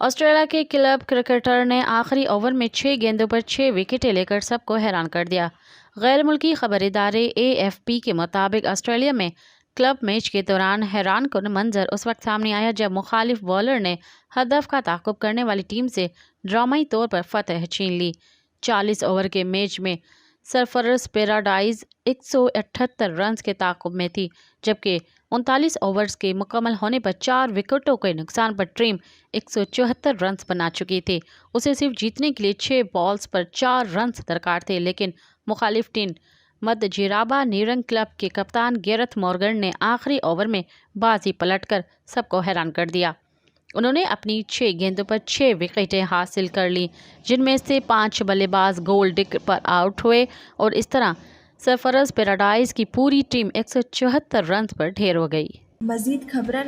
Australia کے club cricketer نے آخری اوور میں 6 گیندوں پر 6 وکٹیں لے کر سب کو حیران کر دیا۔ غیر ملکی خبر ادارے AFP کے مطابق آسٹریلیا میں کلب میچ کے دوران حیران کن منظر اس وقت سامنے آیا جب مخالف بالر نے ہدف کا تعاقب کرنے والی ٹیم سے ڈرامائی طور پر فتح چھین لی۔ 40 اوور کے میچ میں سرفرز پیراڈائز 178 رنز کے تعاقب میں تھی، جبکہ 39 اوورز کے مکمل ہونے پر 4 وکٹوں کے نقصان پر ٹیم 174 رنز بنا چکی تھی۔ اسے صرف جیتنے کے لیے 6 بالز پر 4 رنز درکار تھے، لیکن مخالف ٹیم مدجیرابا نیرنگ کلب کے کپتان گیرتھ مورگن نے آخری اوور میں بازی پلٹ کر سب کو حیران کر دیا۔ انہوں نے اپنی 6 گیندوں پر 6 وکٹیں حاصل کر لیں، جن میں سے 5 بلے باز گول ڈگ پر آؤٹ ہوئے، اور اس طرح سرفرز پیراڈائز کی پوری ٹیم 174 رنز پر ڈھیر ہو گئی۔ مزید خبرن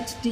HD।